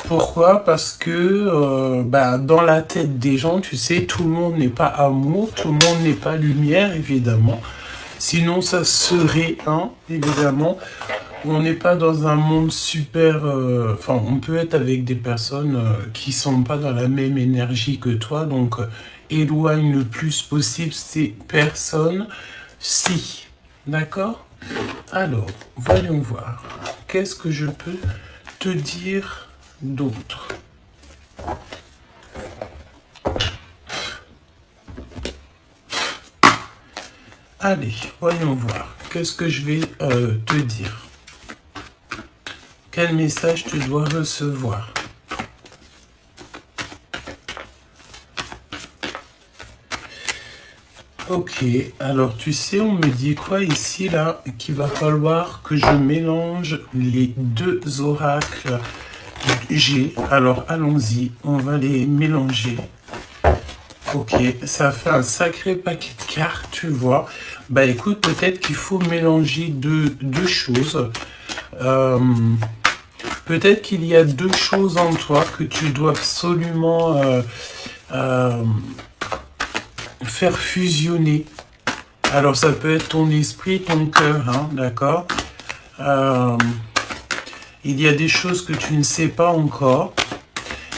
Pourquoi? Parce que dans la tête des gens, tu sais, tout le monde n'est pas amour, tout le monde n'est pas lumière, évidemment. Sinon, ça serait évidemment. On n'est pas dans un monde super... on peut être avec des personnes qui sont pas dans la même énergie que toi, donc éloigne le plus possible ces personnes-ci. D'accord? Alors, voyons voir. Qu'est-ce que je peux te dire d'autre? Allez, voyons voir. Qu'est-ce que je vais te dire? Quel message tu dois recevoir? Ok, alors tu sais, on me dit quoi ici, là? Qu'il va falloir que je mélange les deux oracles G. Alors allons-y, on va les mélanger. Ok, ça fait un sacré paquet de cartes, tu vois. Bah écoute, peut-être qu'il faut mélanger deux choses. Peut-être qu'il y a deux choses en toi que tu dois absolument faire fusionner. Alors ça peut être ton esprit, ton cœur, d'accord. Il y a des choses que tu ne sais pas encore.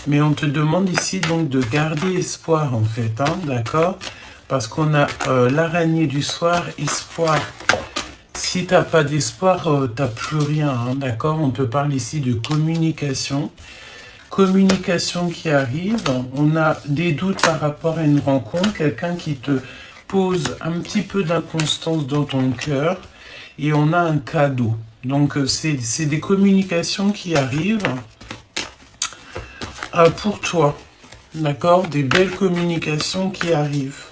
Mais on te demande ici donc de garder espoir en fait, d'accord? Parce qu'on a l'araignée du soir, espoir. Si tu n'as pas d'espoir, tu n'as plus rien, d'accord? On te parle ici de communication. Communication qui arrive, on a des doutes par rapport à une rencontre, quelqu'un qui te pose un petit peu d'inconstance dans ton cœur et on a un cadeau. Donc c'est des communications qui arrivent. Pour toi, d'accord? Des belles communications qui arrivent.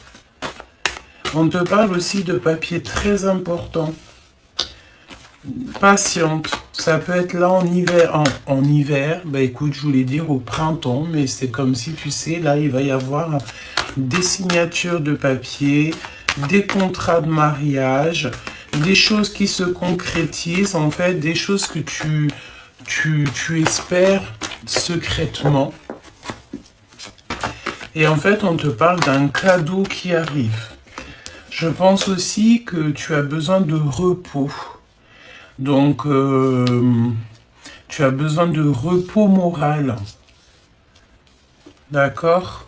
On te parle aussi de papier très important. Patiente. Ça peut être là en hiver. En hiver, écoute, je voulais dire au printemps, mais c'est comme si, tu sais, là, il va y avoir des signatures de papier, des contrats de mariage, des choses qui se concrétisent, en fait, des choses que tu espères secrètement. Et en fait, on te parle d'un cadeau qui arrive. Je pense aussi que tu as besoin de repos. Donc, tu as besoin de repos moral. D'accord?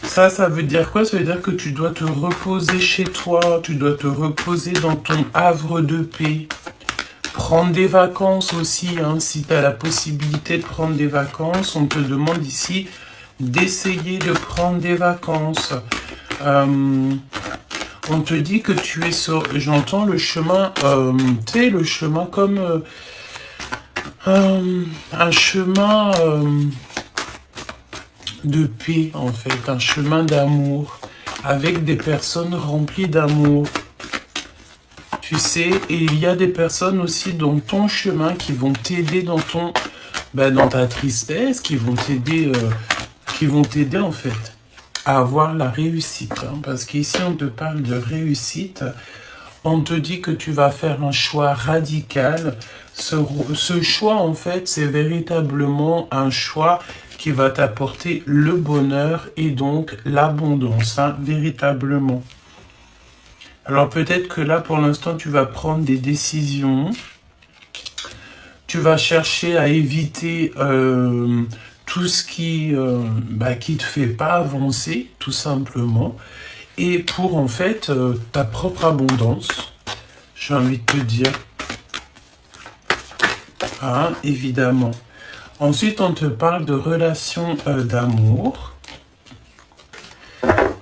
Ça veut dire quoi? Ça veut dire que tu dois te reposer chez toi, tu dois te reposer dans ton havre de paix. Prendre des vacances aussi, si tu as la possibilité de prendre des vacances, on te demande ici d'essayer de prendre des vacances. On te dit que tu es sur, j'entends le chemin, tu sais, le chemin comme un chemin de paix, en fait, un chemin d'amour, avec des personnes remplies d'amour. Tu sais, et il y a des personnes aussi dans ton chemin qui vont t'aider dans ton, dans ta tristesse, qui vont t'aider en fait à avoir la réussite. Parce qu'ici on te parle de réussite, on te dit que tu vas faire un choix radical. Ce choix en fait, c'est véritablement un choix qui va t'apporter le bonheur et donc l'abondance, véritablement. Alors peut-être que là, pour l'instant, tu vas prendre des décisions. Tu vas chercher à éviter tout ce qui te fait pas avancer, tout simplement. Et pour, en fait, ta propre abondance, j'ai envie de te dire. Évidemment. Ensuite, on te parle de relations d'amour.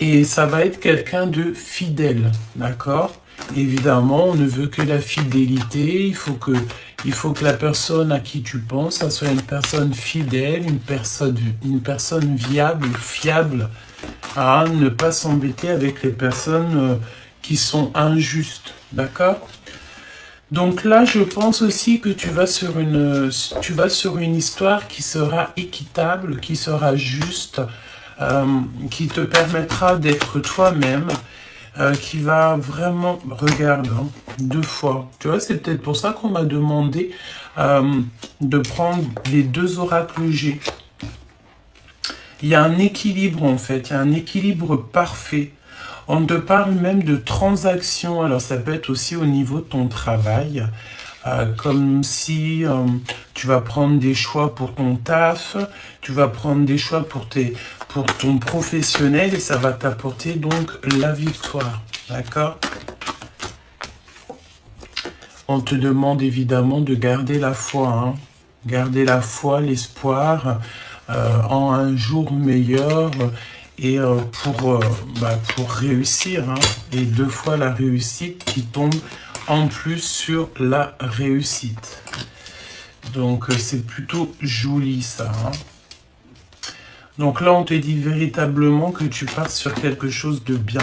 Et ça va être quelqu'un de fidèle, d'accord? Évidemment, on ne veut que la fidélité. Il faut que la personne à qui tu penses, ça soit une personne fidèle, une personne viable, fiable. Ne pas s'embêter avec les personnes qui sont injustes, d'accord? Donc là, je pense aussi que tu vas sur une histoire qui sera équitable, qui sera juste, qui te permettra d'être toi-même, qui va vraiment... Regarde, hein, 2 fois. Tu vois, c'est peut-être pour ça qu'on m'a demandé de prendre les 2 oracles G. Il y a un équilibre en fait, il y a un équilibre parfait. On te parle même de transactions, alors ça peut être aussi au niveau de ton travail, comme si tu vas prendre des choix pour ton taf, tu vas prendre des choix pour ton professionnel et ça va t'apporter donc la victoire, d'accord? On te demande évidemment de garder la foi, hein, garder la foi, l'espoir en un jour meilleur et pour réussir, hein, et 2 fois la réussite qui tombe en plus sur la réussite. Donc c'est plutôt joli ça. Hein. Donc là on te dit véritablement que tu pars sur quelque chose de bien.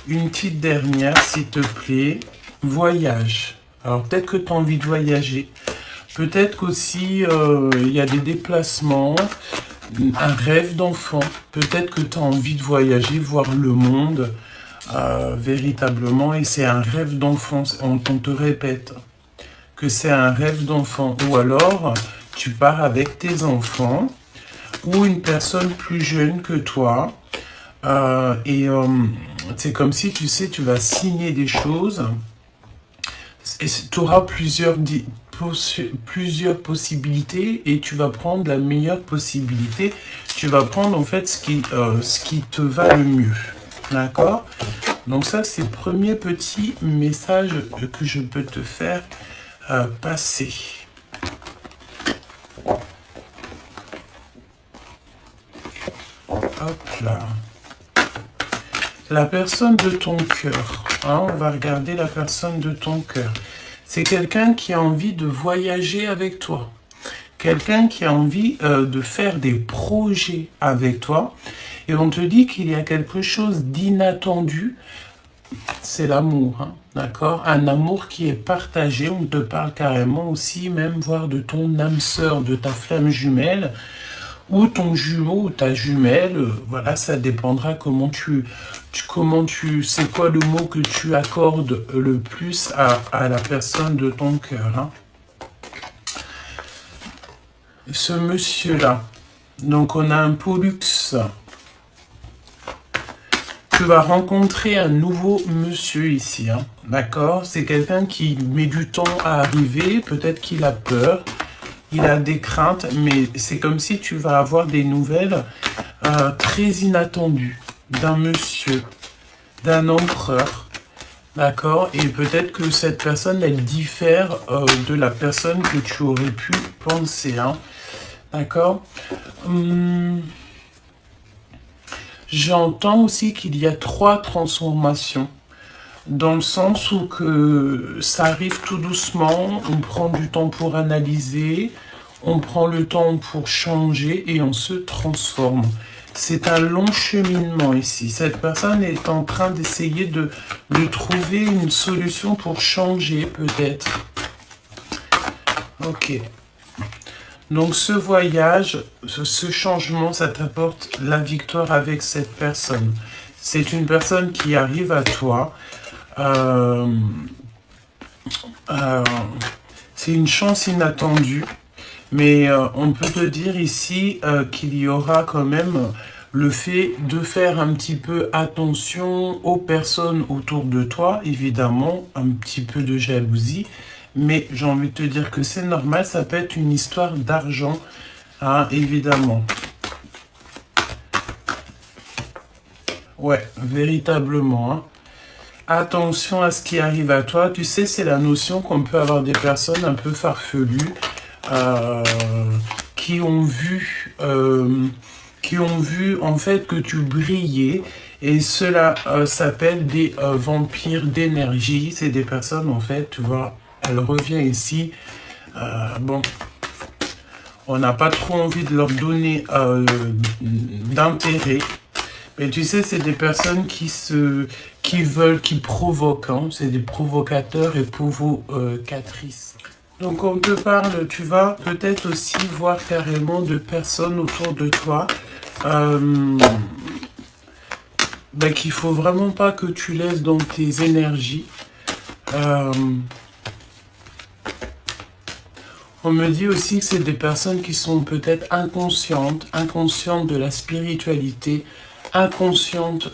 Une petite dernière s'il te plaît. Voyage. Alors peut-être que tu as envie de voyager. Peut-être qu'aussi il y a des déplacements. Un rêve d'enfant. Peut-être que tu as envie de voyager, voir le monde véritablement. Et c'est un rêve d'enfant. On te répète que c'est un rêve d'enfant. Ou alors, tu pars avec tes enfants ou une personne plus jeune que toi. C'est comme si, tu sais, tu vas signer des choses. Et tu auras plusieurs possibilités et tu vas prendre la meilleure possibilité. Tu vas prendre en fait ce qui te va le mieux. D'accord? Donc ça, c'est le premier petit message que je peux te faire passer. Hop là. La personne de ton cœur. Hein, on va regarder la personne de ton cœur. C'est quelqu'un qui a envie de voyager avec toi. Quelqu'un qui a envie de faire des projets avec toi. Et on te dit qu'il y a quelque chose d'inattendu. C'est l'amour, hein, d'accord? Un amour qui est partagé. On te parle carrément aussi, même voire de ton âme sœur, de ta flamme jumelle. Ou ton jumeau ou ta jumelle, voilà, ça dépendra comment c'est quoi le mot que tu accordes le plus à la personne de ton cœur. Hein. Ce monsieur-là, donc on a un Pollux. Tu vas rencontrer un nouveau monsieur ici, hein, d'accord? C'est quelqu'un qui met du temps à arriver, peut-être qu'il a peur. Il a des craintes, mais c'est comme si tu vas avoir des nouvelles très inattendues d'un monsieur, d'un empereur, d'accord? Et peut-être que cette personne, elle diffère de la personne que tu aurais pu penser, hein, d'accord? J'entends aussi qu'il y a 3 transformations. Dans le sens où que ça arrive tout doucement, on prend du temps pour analyser, on prend le temps pour changer et on se transforme. C'est un long cheminement ici. Cette personne est en train d'essayer de trouver une solution pour changer peut-être. Ok. Donc ce voyage, ce changement, ça t'apporte la victoire avec cette personne. C'est une personne qui arrive à toi. C'est une chance inattendue, mais on peut te dire ici qu'il y aura quand même le fait de faire un petit peu attention aux personnes autour de toi, évidemment, un petit peu de jalousie, mais j'ai envie de te dire que c'est normal, ça peut être une histoire d'argent, hein, évidemment. Ouais, véritablement, hein. Attention à ce qui arrive à toi. Tu sais, c'est la notion qu'on peut avoir des personnes un peu farfelues qui ont vu en fait que tu brillais. Et cela s'appelle des vampires d'énergie. C'est des personnes, en fait, tu vois, elle revient ici. Bon, on n'a pas trop envie de leur donner d'intérêt. Mais tu sais, c'est des personnes qui provoquent, hein. C'est des provocateurs et provocatrices. Donc on te parle, tu vas peut-être aussi voir carrément de personnes autour de toi ben, qu'il faut vraiment pas que tu laisses dans tes énergies. On me dit aussi que c'est des personnes qui sont peut-être inconscientes de la spiritualité, inconscientes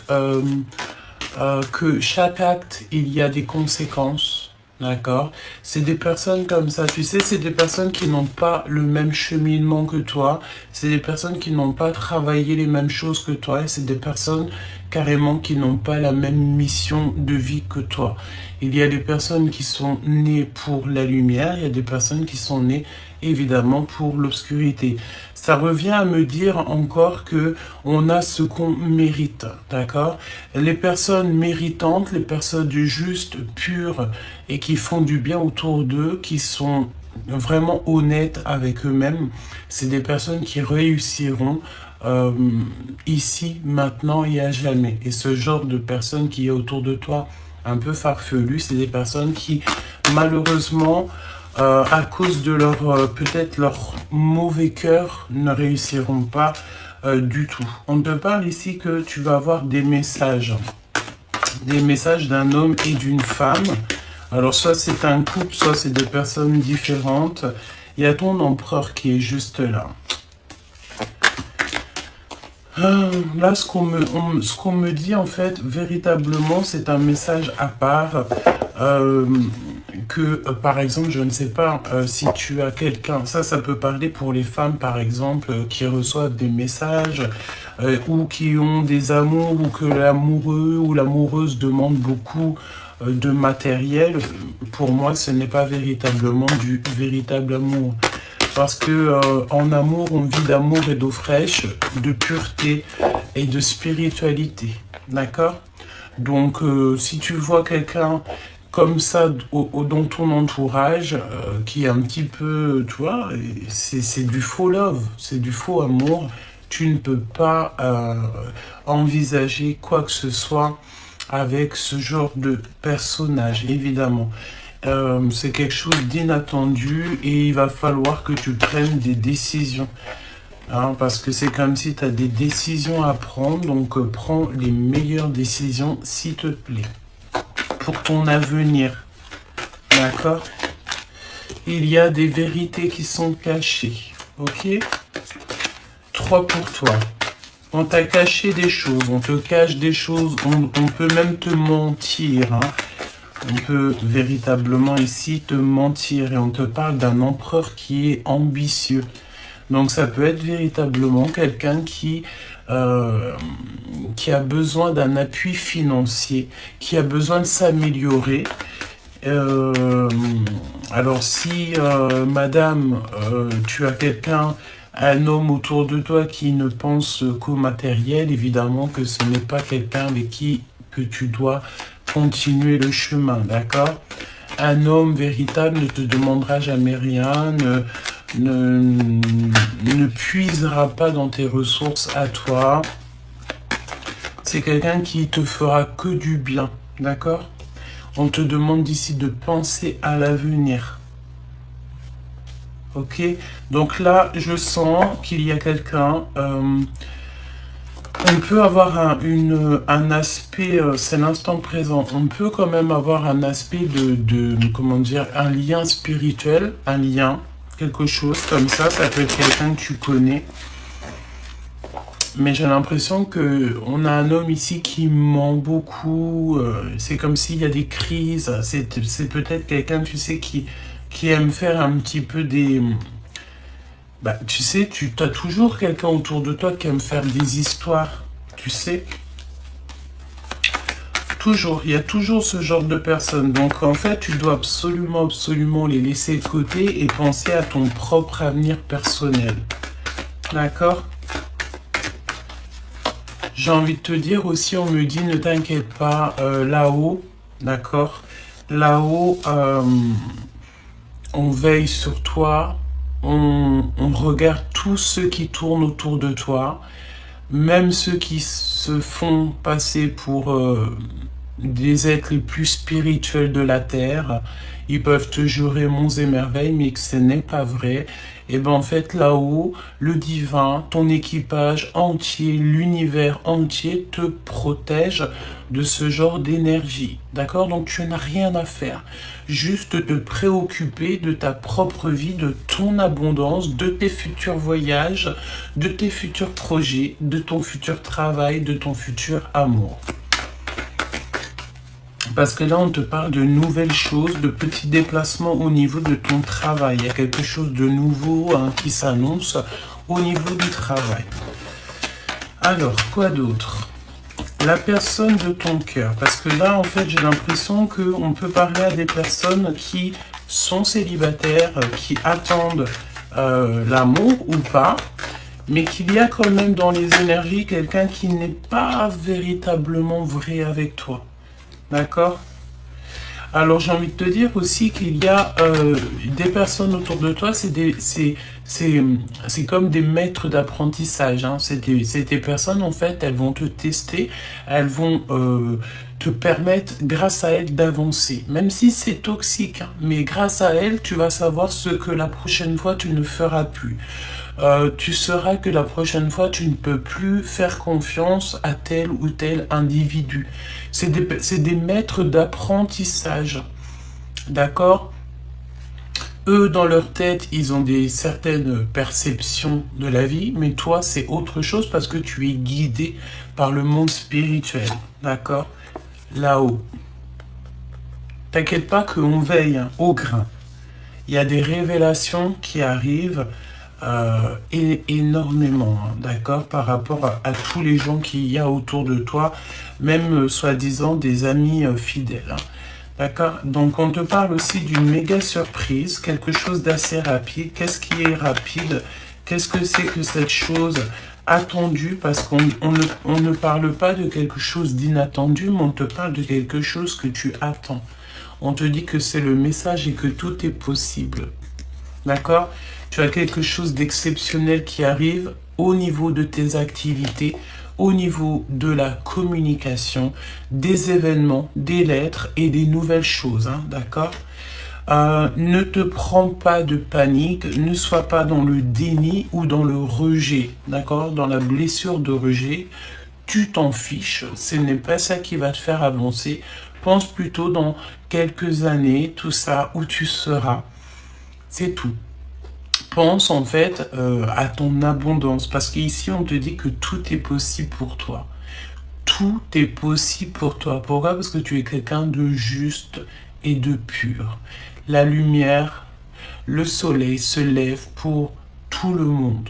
que chaque acte, il y a des conséquences. D'accord? C'est des personnes comme ça, tu sais, c'est des personnes qui n'ont pas le même cheminement que toi, c'est des personnes qui n'ont pas travaillé les mêmes choses que toi, et c'est des personnes carrément qui n'ont pas la même mission de vie que toi. Il y a des personnes qui sont nées pour la lumière, il y a des personnes qui sont nées évidemment pour l'obscurité. Ça revient à me dire encore que on a ce qu'on mérite, d'accord? Les personnes méritantes, les personnes justes, pures et qui font du bien autour d'eux, qui sont vraiment honnêtes avec eux-mêmes, c'est des personnes qui réussiront ici, maintenant et à jamais. Et ce genre de personnes qui est autour de toi, un peu farfelues, c'est des personnes qui, malheureusement, à cause de leur peut-être leur mauvais cœur, ne réussiront pas du tout. On te parle ici que tu vas avoir des messages d'un homme et d'une femme. Alors soit c'est un couple, soit c'est deux personnes différentes. Il y a ton empereur qui est juste là. Là, ce qu'on me dit, en fait, véritablement, c'est un message à part. Par exemple, je ne sais pas si tu as quelqu'un, ça peut parler pour les femmes, par exemple, qui reçoivent des messages ou qui ont des amours ou que l'amoureux ou l'amoureuse demande beaucoup de matériel. Pour moi, ce n'est pas véritablement du véritable amour. Parce que en amour, on vit d'amour et d'eau fraîche, de pureté et de spiritualité. D'accord? Donc, si tu vois quelqu'un comme ça dans ton entourage, qui est un petit peu, tu vois, c'est du faux love, c'est du faux amour, tu ne peux pas envisager quoi que ce soit avec ce genre de personnage, évidemment. C'est quelque chose d'inattendu et il va falloir que tu prennes des décisions. Hein, parce que c'est comme si tu as des décisions à prendre, donc prends les meilleures décisions, s'il te plaît, pour ton avenir. D'accord? Il y a des vérités qui sont cachées. Ok? 3 pour toi. On t'a caché des choses, on te cache des choses, on peut même te mentir. Hein. On peut véritablement ici te mentir et on te parle d'un empereur qui est ambitieux. Donc ça peut être véritablement quelqu'un qui a besoin d'un appui financier, qui a besoin de s'améliorer. Alors si, madame, tu as quelqu'un, un homme autour de toi qui ne pense qu'au matériel, évidemment que ce n'est pas quelqu'un avec qui que tu dois continuer le chemin, d'accord? Un homme véritable ne te demandera jamais rien, ne puisera pas dans tes ressources à toi. C'est quelqu'un qui te fera que du bien, d'accord? On te demande ici de penser à l'avenir. Ok? Donc là, je sens qu'il y a quelqu'un... on peut avoir un aspect, c'est l'instant présent, on peut quand même avoir un aspect comment dire, un lien spirituel, un lien, quelque chose comme ça peut être quelqu'un que tu connais. Mais j'ai l'impression qu'on a un homme ici qui ment beaucoup, c'est comme s'il y a des crises, c'est peut-être quelqu'un, tu sais, qui aime faire un petit peu des... Bah, tu sais, tu as toujours quelqu'un autour de toi qui aime faire des histoires, tu sais. Toujours, il y a toujours ce genre de personnes. Donc, en fait, tu dois absolument les laisser de côté et penser à ton propre avenir personnel. D'accord? J'ai envie de te dire aussi, on me dit, ne t'inquiète pas, là-haut, d'accord? Là-haut, on veille sur toi. On regarde tous ceux qui tournent autour de toi, même ceux qui se font passer pour des êtres les plus spirituels de la Terre. Ils peuvent te jurer monts et merveilles, mais que ce n'est pas vrai. Et ben en fait, là-haut, le divin, ton équipage entier, l'univers entier te protège de ce genre d'énergie. D'accord? Donc tu n'as rien à faire. Juste te préoccuper de ta propre vie, de ton abondance, de tes futurs voyages, de tes futurs projets, de ton futur travail, de ton futur amour. Parce que là, on te parle de nouvelles choses, de petits déplacements au niveau de ton travail. Il y a quelque chose de nouveau qui s'annonce au niveau du travail. Alors, quoi d'autre? La personne de ton cœur. Parce que là, en fait, j'ai l'impression qu'on peut parler à des personnes qui sont célibataires, qui attendent l'amour ou pas, mais qu'il y a quand même dans les énergies quelqu'un qui n'est pas véritablement vrai avec toi. D'accord? Alors j'ai envie de te dire aussi qu'il y a des personnes autour de toi, c'est comme des maîtres d'apprentissage. Hein. C'est des personnes, en fait, elles vont te tester, elles vont te permettre, grâce à elles, d'avancer. Même si c'est toxique, hein, mais grâce à elles, tu vas savoir ce que la prochaine fois, tu ne feras plus. Tu sauras que la prochaine fois, tu ne peux plus faire confiance à tel ou tel individu. C'est des maîtres d'apprentissage. D'accord? Eux, dans leur tête, ils ont certaines perceptions de la vie, mais toi, c'est autre chose parce que tu es guidé par le monde spirituel. D'accord? Là-haut. T'inquiète pas qu'on veille hein, au grain. Il y a des révélations qui arrivent énormément, hein, d'accord, par rapport à tous les gens qu'il y a autour de toi, même soi-disant des amis fidèles. Hein, d'accord? Donc on te parle aussi d'une méga surprise, quelque chose d'assez rapide. Qu'est-ce qui est rapide? Qu'est-ce que c'est que cette chose attendue? Parce qu'on ne parle pas de quelque chose d'inattendu, mais on te parle de quelque chose que tu attends. On te dit que c'est le message et que tout est possible. D'accord? Tu as quelque chose d'exceptionnel qui arrive au niveau de tes activités, au niveau de la communication, des événements, des lettres et des nouvelles choses. Hein, d'accord? Ne te prends pas de panique, ne sois pas dans le déni ou dans le rejet. D'accord? Dans la blessure de rejet, tu t'en fiches. Ce n'est pas ça qui va te faire avancer. Pense plutôt dans quelques années, tout ça, où tu seras. C'est tout. Pense en fait à ton abondance, parce qu'ici on te dit que tout est possible pour toi. Tout est possible pour toi. Pourquoi? Parce que tu es quelqu'un de juste et de pur. La lumière, le soleil se lève pour tout le monde,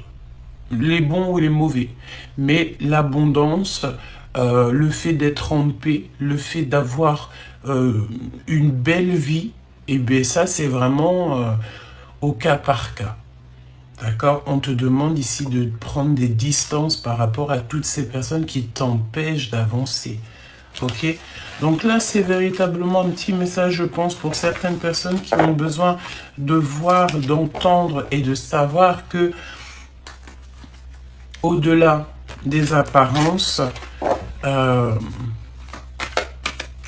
les bons ou les mauvais. Mais l'abondance, le fait d'être en paix, le fait d'avoir une belle vie, et bien ça c'est vraiment au cas par cas. D'accord? On te demande ici de prendre des distances par rapport à toutes ces personnes qui t'empêchent d'avancer. Ok? Donc là, c'est véritablement un petit message, je pense, pour certaines personnes qui ont besoin de voir, d'entendre et de savoir que au-delà des apparences,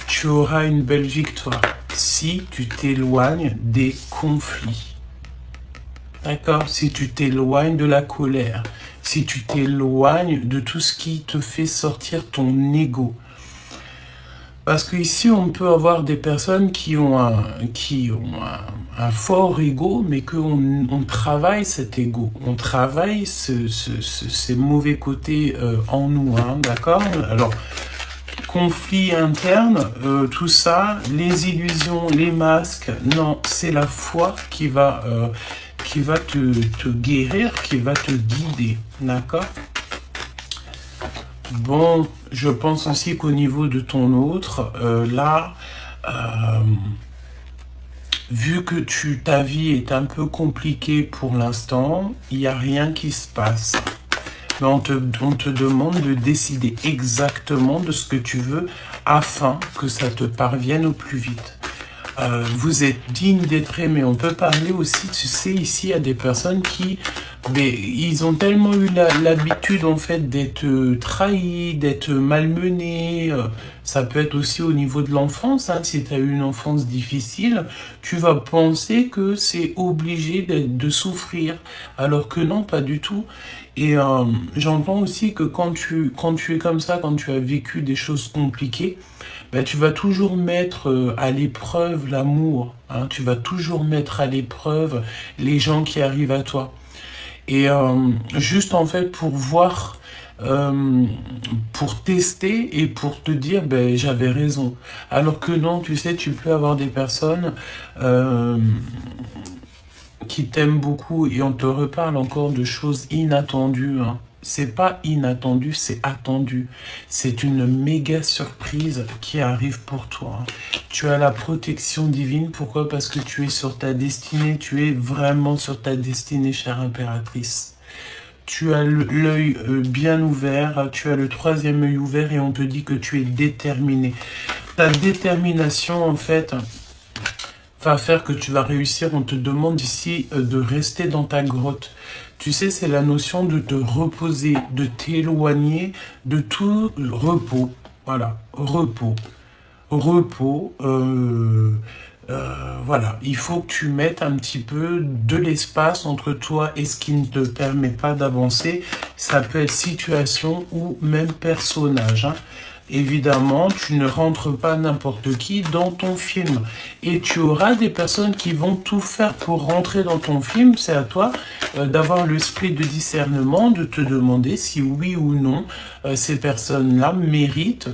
tu auras une belle victoire si tu t'éloignes des conflits. D'accord? Si tu t'éloignes de la colère, si tu t'éloignes de tout ce qui te fait sortir ton ego. Parce qu'ici, on peut avoir des personnes qui ont un fort ego, mais qu'on travaille cet ego. On travaille ces mauvais côtés en nous, hein, d'accord? Alors, conflit interne, tout ça, les illusions, les masques, non, c'est la foi qui va te guérir, qui va te guider, d'accord? Bon, je pense aussi qu'au niveau de ton autre, là, vu que ta vie est un peu compliquée pour l'instant, il n'y a rien qui se passe. Mais on te demande de décider exactement de ce que tu veux afin que ça te parvienne au plus vite. Vous êtes digne d'être aimé. On peut parler aussi, tu sais, ici, à des personnes qui Mais ils ont tellement eu l'habitude en fait d'être trahis, d'être malmenés. Ça peut être aussi au niveau de l'enfance. Hein. Si tu as eu une enfance difficile, tu vas penser que c'est obligé de souffrir. Alors que non, pas du tout. Et j'entends aussi que quand tu es comme ça, quand tu as vécu des choses compliquées, ben, tu vas toujours mettre à l'épreuve l'amour. Hein. Tu vas toujours mettre à l'épreuve les gens qui arrivent à toi. Et juste en fait pour voir, pour tester et pour te dire, ben j'avais raison. Alors que non, tu sais, tu peux avoir des personnes qui t'aiment beaucoup et on te reparle encore de choses inattendues. Hein. C'est pas inattendu, c'est attendu. C'est une méga surprise qui arrive pour toi. Hein. Tu as la protection divine. Pourquoi? Parce que tu es sur ta destinée. Tu es vraiment sur ta destinée, chère impératrice. Tu as l'œil bien ouvert. Tu as le troisième œil ouvert et on te dit que tu es déterminé. Ta détermination, en fait, va faire que tu vas réussir. On te demande ici de rester dans ta grotte. Tu sais, c'est la notion de te reposer, de t'éloigner de tout repos. Voilà, repos. Repos, voilà. Il faut que tu mettes un petit peu de l'espace entre toi et ce qui ne te permet pas d'avancer. Ça peut être situation ou même personnage. Hein. Évidemment, tu ne rentres pas n'importe qui dans ton film. Et tu auras des personnes qui vont tout faire pour rentrer dans ton film. C'est à toi d'avoir l'esprit de discernement, de te demander si oui ou non ces personnes-là méritent.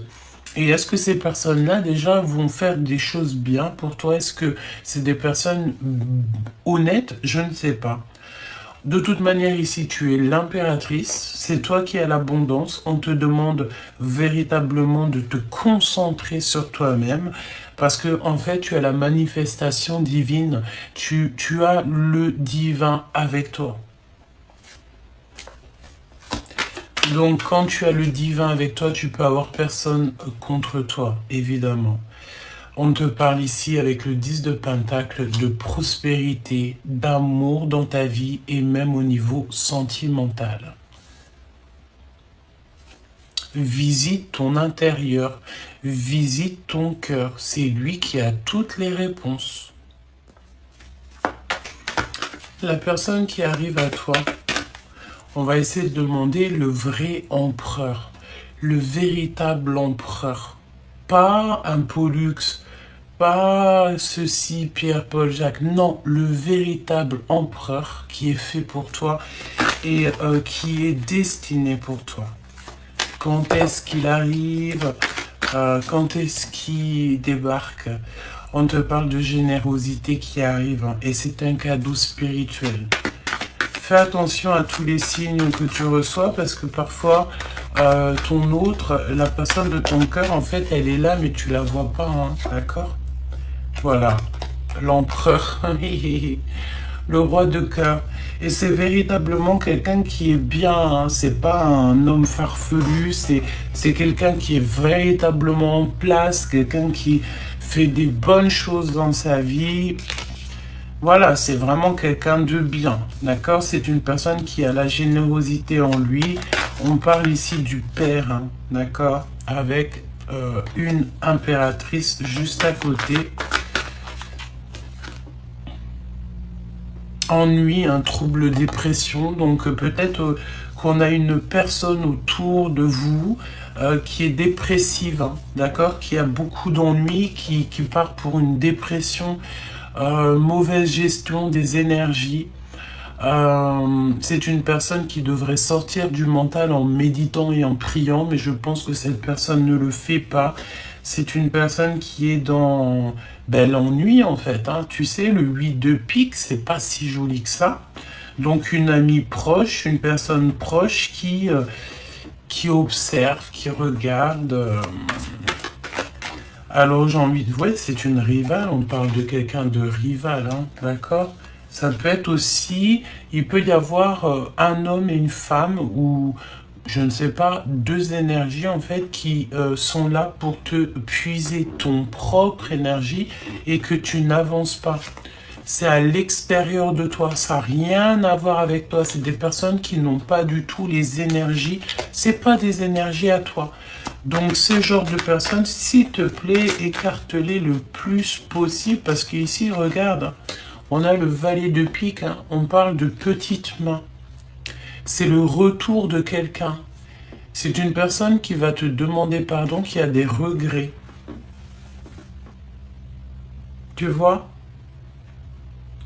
Et est-ce que ces personnes-là déjà vont faire des choses bien pour toi? Est-ce que c'est des personnes honnêtes? Je ne sais pas. De toute manière, ici, tu es l'impératrice, c'est toi qui as l'abondance. On te demande véritablement de te concentrer sur toi-même parce que, en fait, tu as la manifestation divine. Tu as le divin avec toi. Donc, quand tu as le divin avec toi, tu peux avoir personne contre toi, évidemment. On te parle ici avec le 10 de Pentacle de prospérité, d'amour dans ta vie et même au niveau sentimental. Visite ton intérieur, visite ton cœur. C'est lui qui a toutes les réponses. La personne qui arrive à toi, on va essayer de demander le vrai empereur, le véritable empereur. Pas un Pollux, pas ceci, Pierre, Paul, Jacques. Non, le véritable empereur qui est fait pour toi et qui est destiné pour toi. Quand est-ce qu'il arrive? Quand est-ce qu'il débarque? On te parle de générosité qui arrive hein, et c'est un cadeau spirituel. Fais attention à tous les signes que tu reçois parce que parfois ton autre, la personne de ton cœur, en fait, elle est là mais tu la vois pas, hein, d'accord? Voilà, l'empereur, le roi de cœur. Et c'est véritablement quelqu'un qui est bien, hein. C'est pas un homme farfelu, c'est quelqu'un qui est véritablement en place, quelqu'un qui fait des bonnes choses dans sa vie. Voilà, c'est vraiment quelqu'un de bien, d'accord? C'est une personne qui a la générosité en lui. On parle ici du père, hein, d'accord? Avec une impératrice juste à côté. Ennui, un trouble dépression, donc peut-être qu'on a une personne autour de vous qui est dépressive, hein, d'accord, qui a beaucoup d'ennuis, qui part pour une dépression, mauvaise gestion des énergies. C'est une personne qui devrait sortir du mental en méditant et en priant, mais je pense que cette personne ne le fait pas. C'est une personne qui est dans l'ennui en fait. Hein. Tu sais, le 8 de pique, c'est pas si joli que ça. Donc une amie proche, une personne proche qui observe, qui regarde. Alors j'ai envie de voir, c'est une rivale, on parle de quelqu'un de rival, hein, d'accord? Ça peut être aussi, il peut y avoir un homme et une femme ou je ne sais pas, deux énergies en fait qui sont là pour te puiser ton propre énergie et que tu n'avances pas. c'est à l'extérieur de toi, ça n'a rien à voir avec toi. C'est des personnes qui n'ont pas du tout les énergies, c'est pas des énergies à toi. Donc ce genre de personnes, s'il te plaît, écarte-les le plus possible, parce qu'ici, regarde, on a le valet de pique, hein, on parle de petites mains. C'est le retour de quelqu'un. C'est une personne qui va te demander pardon, qui a des regrets. Tu vois?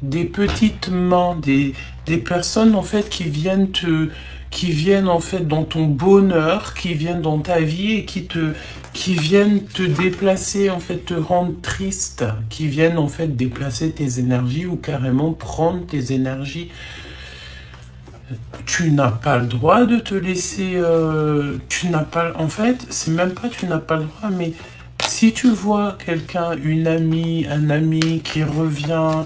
Des petites mains, des personnes en fait qui viennent en fait dans ton bonheur, qui viennent dans ta vie et qui viennent te déplacer, en fait te rendre triste, qui viennent en fait déplacer tes énergies ou carrément prendre tes énergies. Tu n'as pas le droit de te laisser, tu n'as pas, en fait, c'est même pas tu n'as pas le droit, mais si tu vois quelqu'un, une amie, un ami qui revient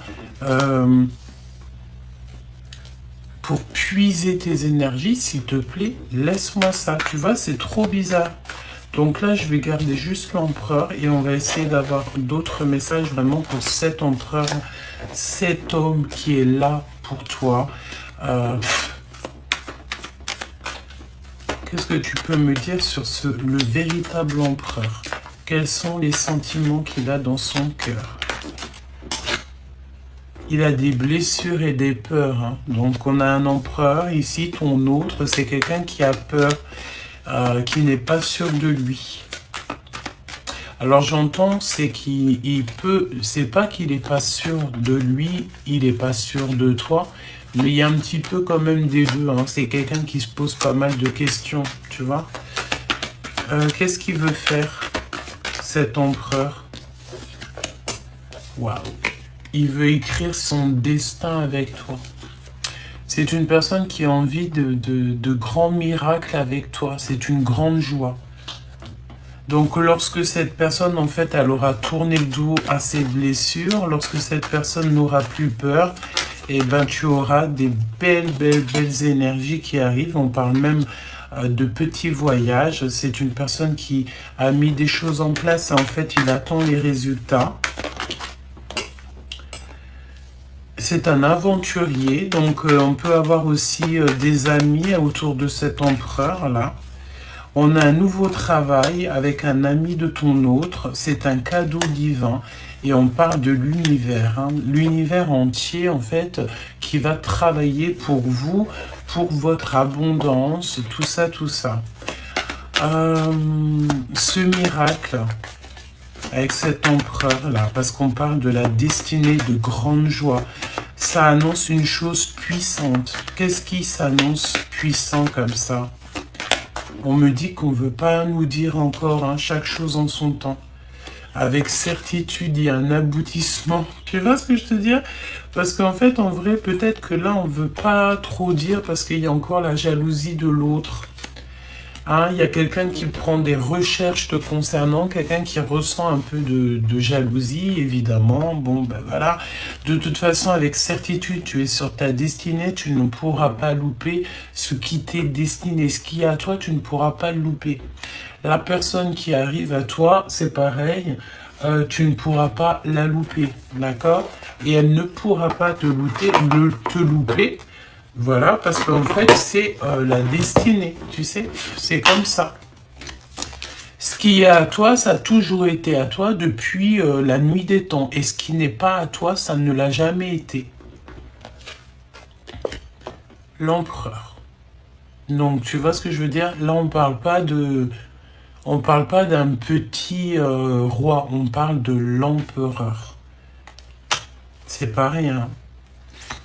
pour puiser tes énergies, s'il te plaît, laisse-moi ça. Tu vois, c'est trop bizarre. Donc là, je vais garder juste l'empereur et on va essayer d'avoir d'autres messages vraiment pour cet empereur, cet homme qui est là pour toi. Qu'est-ce que tu peux me dire sur le véritable empereur? Quels sont les sentiments qu'il a dans son cœur? Il a des blessures et des peurs. Hein. Donc on a un empereur ici, ton autre, c'est quelqu'un qui a peur, qui n'est pas sûr de lui. Alors j'entends, c'est qu'il peut, c'est pas qu'il n'est pas sûr de lui, il n'est pas sûr de toi, mais il y a un petit peu quand même des deux. Hein. C'est quelqu'un qui se pose pas mal de questions, tu vois. Qu'est-ce qu'il veut faire, cet empereur? Waouh. Il veut écrire son destin avec toi. C'est une personne qui a envie de grands miracles avec toi. C'est une grande joie. Donc lorsque cette personne, en fait, elle aura tourné le dos à ses blessures, lorsque cette personne n'aura plus peur, et ben tu auras des belles énergies qui arrivent. On parle même de petits voyages. C'est une personne qui a mis des choses en place et en fait, il attend les résultats. C'est un aventurier, donc on peut avoir aussi des amis autour de cet empereur-là. On a un nouveau travail avec un ami de ton autre, c'est un cadeau divin et on parle de l'univers, hein, l'univers entier en fait qui va travailler pour vous, pour votre abondance, tout ça, tout ça. Ce miracle avec cet empereur-là, parce qu'on parle de la destinée de grande joie, ça annonce une chose puissante. Qu'est-ce qui s'annonce puissant comme ça? On me dit qu'on ne veut pas nous dire encore, hein, chaque chose en son temps. Avec certitude, il y a un aboutissement. Tu vois ce que je te dis? Parce qu'en fait, en vrai, peut-être que là, on ne veut pas trop dire parce qu'il y a encore la jalousie de l'autre. Hein, il y a quelqu'un qui prend des recherches te concernant, quelqu'un qui ressent un peu de jalousie, évidemment. Bon, ben voilà. De toute façon, avec certitude, tu es sur ta destinée, tu ne pourras pas louper ce qui t'est destiné. Ce qui est à toi, tu ne pourras pas le louper. La personne qui arrive à toi, c'est pareil, tu ne pourras pas la louper, d'accord? Et elle ne pourra pas te louper. Voilà, parce qu'en fait, c'est la destinée, tu sais, c'est comme ça. Ce qui est à toi, ça a toujours été à toi depuis la nuit des temps. Et ce qui n'est pas à toi, ça ne l'a jamais été. L'empereur. Donc, tu vois ce que je veux dire? Là, on parle pas d'un petit roi, on parle de l'empereur. C'est pas rien.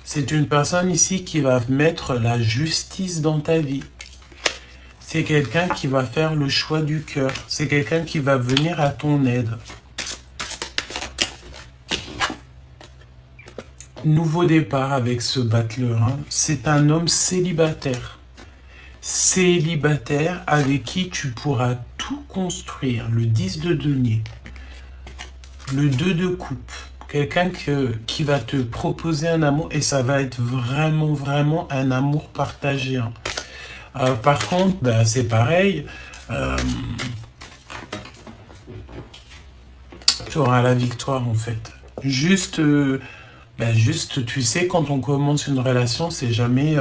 C'est une personne ici qui va mettre la justice dans ta vie. C'est quelqu'un qui va faire le choix du cœur. C'est quelqu'un qui va venir à ton aide. Nouveau départ avec ce battleur. Hein. C'est un homme célibataire. Célibataire avec qui tu pourras tout construire. Le 10 de denier. Le 2 de coupe. Quelqu'un qui va te proposer un amour et ça va être vraiment un amour partagé. Hein. Par contre, bah, c'est pareil. Tu auras la victoire en fait. Juste Ben juste, tu sais, quand on commence une relation, c'est jamais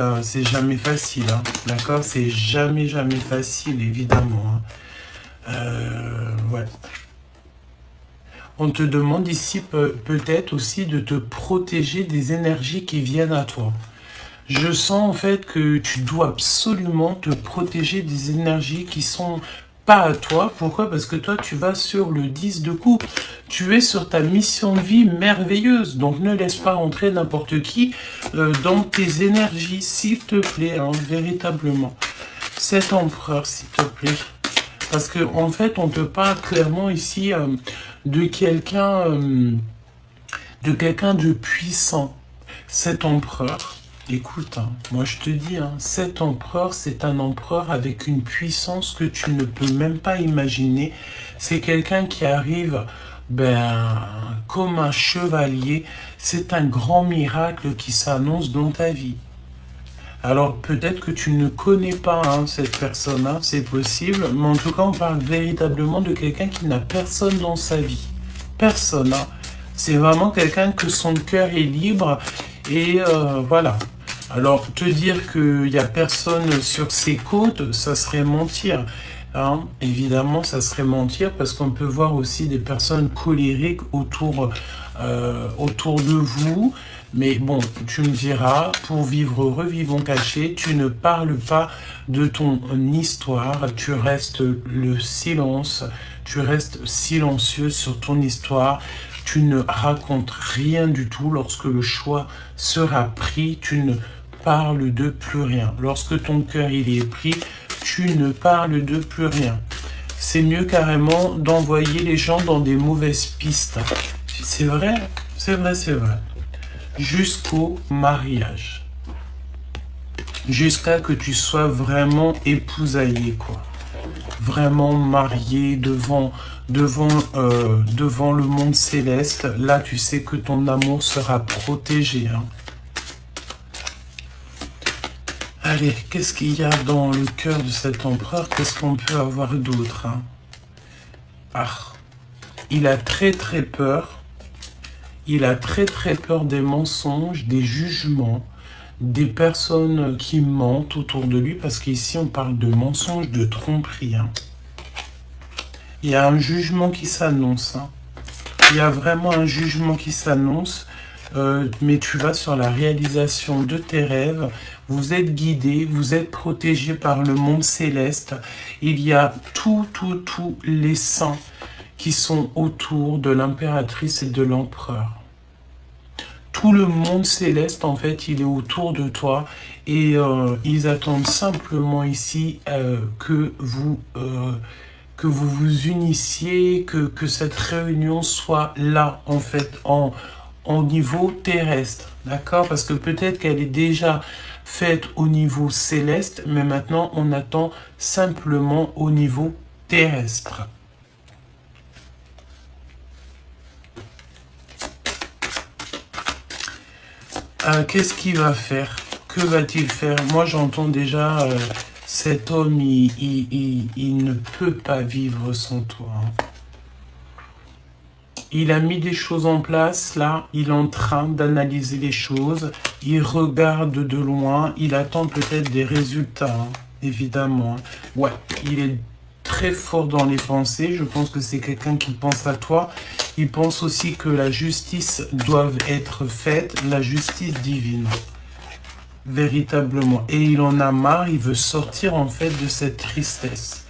facile, hein, d'accord? C'est jamais, jamais facile, évidemment. Hein. Ouais. On te demande ici peut-être aussi de te protéger des énergies qui viennent à toi. Je sens en fait que tu dois absolument te protéger des énergies qui sont pas à toi. Pourquoi? Parce que toi, tu vas sur le 10 de coupe. Tu es sur ta mission de vie merveilleuse. Donc, ne laisse pas entrer n'importe qui dans tes énergies, s'il te plaît, hein, véritablement. Cet empereur, s'il te plaît. Parce que en fait, on te parle clairement ici de quelqu'un de puissant. Cet empereur. Écoute, hein, moi je te dis, hein, cet empereur, c'est un empereur avec une puissance que tu ne peux même pas imaginer. C'est quelqu'un qui arrive comme un chevalier. C'est un grand miracle qui s'annonce dans ta vie. Alors peut-être que tu ne connais pas hein, cette personne, hein, c'est possible, mais en tout cas on parle véritablement de quelqu'un qui n'a personne dans sa vie. Personne. Hein. C'est vraiment quelqu'un que son cœur est libre et voilà. Alors, te dire qu'il n'y a personne sur ses côtes, ça serait mentir. Hein. Évidemment, ça serait mentir parce qu'on peut voir aussi des personnes colériques autour de vous. Mais bon, tu me diras, pour vivre heureux, vivons cachés, tu ne parles pas de ton histoire, tu restes le silence, tu restes silencieux sur ton histoire. Tu ne racontes rien du tout. Lorsque le choix sera pris, tu ne parles de plus rien. Lorsque ton cœur il est pris, tu ne parles de plus rien. C'est mieux carrément d'envoyer les gens dans des mauvaises pistes. C'est vrai, c'est vrai, c'est vrai. Jusqu'au mariage. Jusqu'à que tu sois vraiment épousaillé, quoi. Vraiment marié devant le monde céleste. Là, tu sais que ton amour sera protégé. Hein. Allez, qu'est-ce qu'il y a dans le cœur de cet empereur? Qu'est-ce qu'on peut avoir d'autre hein? Ah, il a très très peur. Il a très très peur des mensonges, des jugements, des personnes qui mentent autour de lui, parce qu'ici on parle de mensonges, de tromperie. Hein. Il y a un jugement qui s'annonce. Hein. Il y a vraiment un jugement qui s'annonce, mais tu vas sur la réalisation de tes rêves. Vous êtes guidé, vous êtes protégé par le monde céleste. Il y a tous les saints qui sont autour de l'impératrice et de l'empereur. Tout le monde céleste, en fait, il est autour de toi et ils attendent simplement ici que vous vous unissiez, que cette réunion soit là, en fait, en niveau terrestre, d'accord? Parce que peut-être qu'elle est déjà faite au niveau céleste, mais maintenant, on attend simplement au niveau terrestre. Qu'est-ce qu'il va faire? Que va-t-il faire? Moi, j'entends déjà, cet homme, il ne peut pas vivre sans toi. Hein. Il a mis des choses en place, là, il est en train d'analyser les choses, il regarde de loin, il attend peut-être des résultats, hein, évidemment. Ouais, il est très fort dans les pensées, je pense que c'est quelqu'un qui pense à toi. Il pense aussi que la justice doit être faite, la justice divine, véritablement. Et il en a marre, il veut sortir en fait de cette tristesse.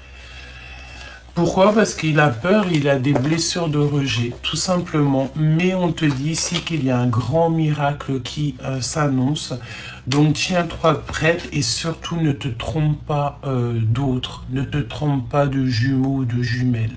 Pourquoi? Parce qu'il a peur, il a des blessures de rejet, tout simplement. Mais on te dit ici qu'il y a un grand miracle qui s'annonce. Donc tiens-toi prête et surtout ne te trompe pas d'autres. Ne te trompe pas de jumeaux ou de jumelles.